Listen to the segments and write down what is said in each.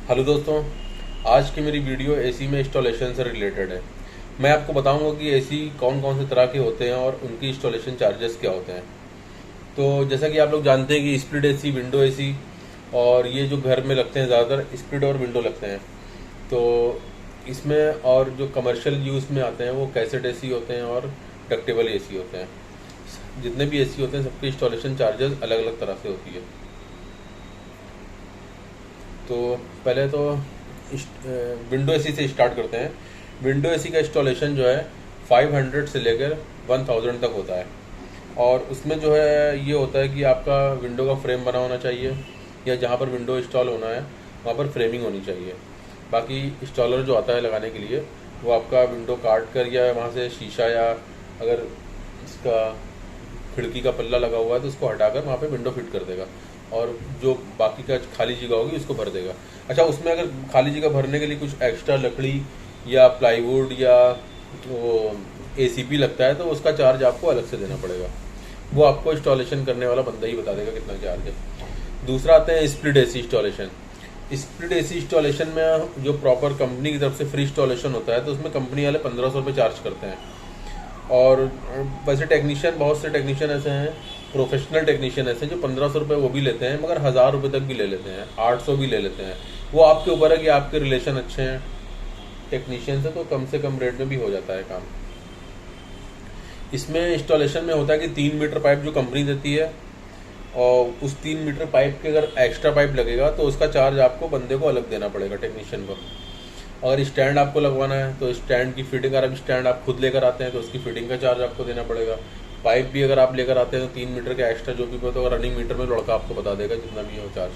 Hello दोस्तों, आज की मेरी वीडियो एसी में इंस्टॉलेशन से रिलेटेड है। मैं आपको बताऊंगा कि एसी कौन कौन से तरह के होते हैं और उनकी इंस्टॉलेशन चार्जेस क्या होते हैं। तो जैसा कि आप लोग जानते हैं कि स्प्लिट एसी, विंडो एसी और ये जो घर में लगते हैं ज़्यादातर स्प्लिट और विंडो लगते हैं। तो इसमें और जो कमर्शियल यूज़ में आते हैं वो कैसेट एसी होते हैं और डक्टेबल एसी होते हैं। जितने भी एसी होते हैं सबकी इंस्टॉलेशन चार्जेस अलग अलग तरह से होती है। तो पहले तो विंडो एसी से स्टार्ट करते हैं। विंडो एसी का इंस्टॉलेशन जो है 500 से लेकर 1000 तक होता है। और उसमें जो है ये होता है कि आपका विंडो का फ्रेम बना होना चाहिए, या जहाँ पर विंडो इंस्टॉल होना है वहाँ पर फ्रेमिंग होनी चाहिए। बाकी इंस्टॉलर जो आता है लगाने के लिए वो आपका विंडो काट कर या वहाँ से शीशा, या अगर इसका खिड़की का पल्ला लगा हुआ है तो उसको हटाकर वहाँ पे विंडो फिट कर देगा, और जो बाकी का खाली जगह होगी उसको भर देगा। अच्छा, उसमें अगर खाली जगह भरने के लिए कुछ एक्स्ट्रा लकड़ी या प्लाईवुड या वो एसीपी लगता है तो उसका चार्ज आपको अलग से देना पड़ेगा। वो आपको इंस्टॉलेशन करने वाला बंदा ही बता देगा कितना चार्ज है। दूसरा आते हैं split AC installation. Split AC installation में जो प्रॉपर कंपनी की तरफ से फ्री इंस्टॉलेशन होता है तो उसमें कंपनी वाले 1500 रुपये चार्ज करते हैं। और वैसे टेक्नीशियन, बहुत से टेक्नीशियन ऐसे हैं, प्रोफेशनल टेक्नीशियन ऐसे जो 1500 रुपये वो भी लेते हैं, मगर 1000 रुपये तक भी ले लेते हैं, 800 भी ले लेते हैं। वो आपके ऊपर है कि आपके रिलेशन अच्छे हैं टेक्नीशियन से, तो कम रेट में भी हो जाता है काम। इसमें इंस्टॉलेशन में होता है कि 3 मीटर पाइप जो कंपनी देती है, और उस 3 मीटर पाइप के अगर एक्स्ट्रा पाइप लगेगा तो उसका चार्ज आपको बंदे को अलग देना पड़ेगा, टेक्नीशियन को। अगर स्टैंड आपको लगवाना है तो स्टैंड की फिटिंग, अगर स्टैंड आप खुद लेकर आते हैं तो उसकी फिटिंग का चार्ज आपको देना पड़ेगा। पाइप भी अगर आप लेकर आते हैं तो 3 मीटर का एक्स्ट्रा जो भी तो रनिंग मीटर में लड़का आपको बता देगा जितना भी हो चार्ज,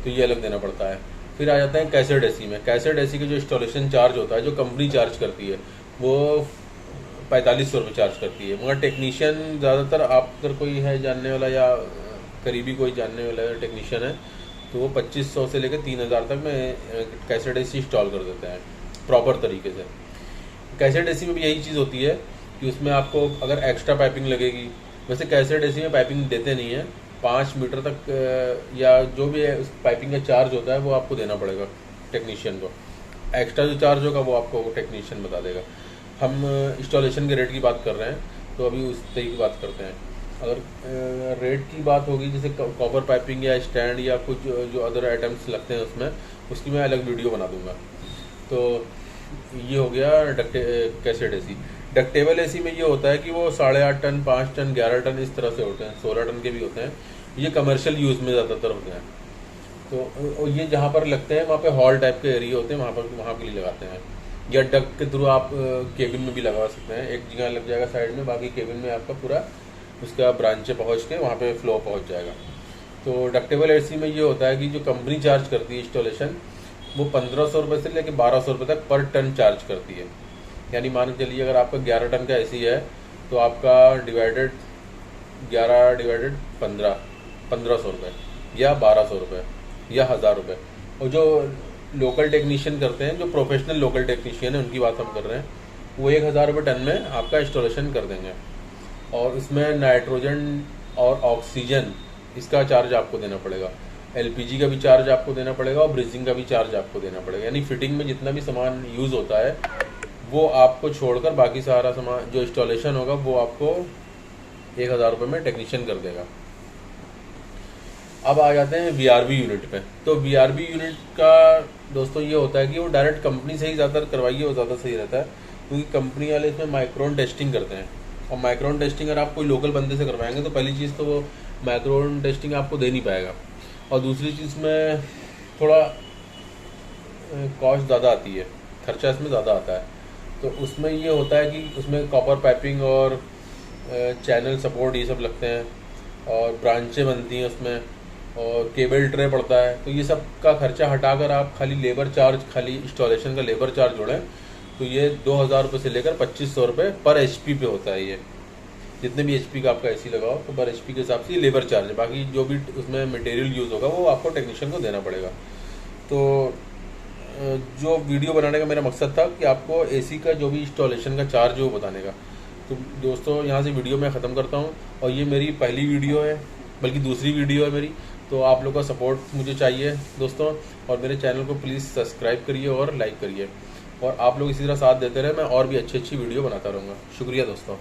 तो ये अलग देना पड़ता है। फिर आ जाते हैं कैसेट एसी में। कैसेट एसी का जो इंस्टॉलेशन चार्ज होता है, जो कंपनी चार्ज करती है, वो 4500 रुपये चार्ज करती है। मगर टेक्नीशियन ज़्यादातर, आप अगर कोई है जानने वाला या करीबी कोई जानने वाला टेक्नीशियन है तो वो 2500 से लेकर 3000 तक में कैसेट एसी इंस्टॉल कर देते हैं प्रॉपर तरीके से। कैसेट एसी में भी यही चीज़ होती है कि उसमें आपको अगर एक्स्ट्रा पाइपिंग लगेगी, वैसे कैसेट एसी में पाइपिंग देते नहीं है, 5 मीटर तक या जो भी है उस पाइपिंग का चार्ज होता है वो आपको देना पड़ेगा टेक्नीशियन को। एक्स्ट्रा जो चार्ज होगा वो आपको टेक्नीशियन बता देगा। हम इंस्टॉलेशन के रेट की बात कर रहे हैं तो अभी उस तरीके की बात करते हैं। अगर रेट की बात होगी, जैसे कॉपर पाइपिंग या स्टैंड या कुछ जो अदर आइटम्स लगते हैं उसमें, उसकी मैं अलग वीडियो बना दूंगा। तो ये हो गया कैसेट एसी। डक्टेबल एसी में ये होता है कि वो 8.5 टन, 5 टन, 11 टन इस तरह से होते हैं, 16 टन के भी होते हैं। ये कमर्शियल यूज़ में ज़्यादातर होते हैं। तो ये जहाँ पर लगते हैं वहाँ पे हॉल टाइप के एरिया होते हैं, वहाँ के लिए लगाते हैं। या डक के थ्रू आप केबिन में भी लगा सकते हैं। एक जगह लग जाएगा साइड में, बाकी केबिन में आपका पूरा उसका ब्रांचे पहुंच के वहाँ पे फ्लो पहुंच जाएगा। तो डक्टेबल एसी में ये होता है कि जो कंपनी चार्ज करती है इंस्टॉलेशन, वो 1500 रुपये से लेकर 1200 रुपये तक पर टन चार्ज करती है। यानी मान के चलिए अगर आपका 11 टन का एसी है तो आपका डिवाइडेड 11 डिवाइडेड 1500 रुपये या 1200 रुपये या 1000 रुपये। और जो लोकल टेक्नीशियन करते हैं, जो प्रोफेशनल लोकल टेक्नीशियन है, उनकी बात हम कर रहे हैं, वो 1000 रुपये टन में आपका इंस्टॉलेशन कर देंगे। और इसमें नाइट्रोजन और ऑक्सीजन, इसका चार्ज आपको देना पड़ेगा। एलपीजी का भी चार्ज आपको देना पड़ेगा और ब्रीजिंग का भी चार्ज आपको देना पड़ेगा। यानी फिटिंग में जितना भी सामान यूज़ होता है वो आपको छोड़कर बाकी सारा सामान जो इंस्टॉलेशन होगा वो आपको 1000 रुपये में टेक्नीशियन कर देगा। अब आ जाते हैं वीआरवी यूनिट पे। तो वीआरवी यूनिट का दोस्तों ये होता है कि वो डायरेक्ट कंपनी से ही ज़्यादातर करवाइए, वो ज़्यादा सही रहता है, क्योंकि कंपनी वाले इसमें माइक्रोन टेस्टिंग करते हैं। और माइक्रोन टेस्टिंग अगर आप कोई लोकल बंदे से करवाएंगे तो पहली चीज़ तो वो माइक्रोन टेस्टिंग आपको दे नहीं पाएगा, और दूसरी चीज़ में थोड़ा कॉस्ट ज़्यादा आती है, खर्चा इसमें ज़्यादा आता है। तो उसमें ये होता है कि उसमें कॉपर पाइपिंग और चैनल सपोर्ट ये सब लगते हैं, और ब्रांचें बनती हैं उसमें, और केबल ट्रे पड़ता है। तो ये सब का खर्चा हटाकर आप खाली लेबर चार्ज, खाली इंस्टॉलेशन का लेबर चार्ज जोड़ें तो ये 2000 रुपये से लेकर 2500 रुपये पर एचपी पे होता है। ये जितने भी एचपी का आपका एसी लगाओ तो पर एचपी के हिसाब से ये लेबर चार्ज है। बाकी जो भी उसमें मटेरियल यूज़ होगा वो आपको टेक्नीशियन को देना पड़ेगा। तो जो वीडियो बनाने का मेरा मकसद था कि आपको एसी का जो भी इंस्टॉलेशन का चार्ज है वो बताने का। तो दोस्तों यहाँ से वीडियो मैं ख़त्म करता हूँ, और ये मेरी पहली वीडियो है, बल्कि दूसरी वीडियो है मेरी। तो आप लोग का सपोर्ट मुझे चाहिए दोस्तों, और मेरे चैनल को प्लीज़ सब्सक्राइब करिए और लाइक करिए, और आप लोग इसी तरह साथ देते रहे, मैं और भी अच्छी अच्छी वीडियो बनाता रहूँगा। शुक्रिया दोस्तों।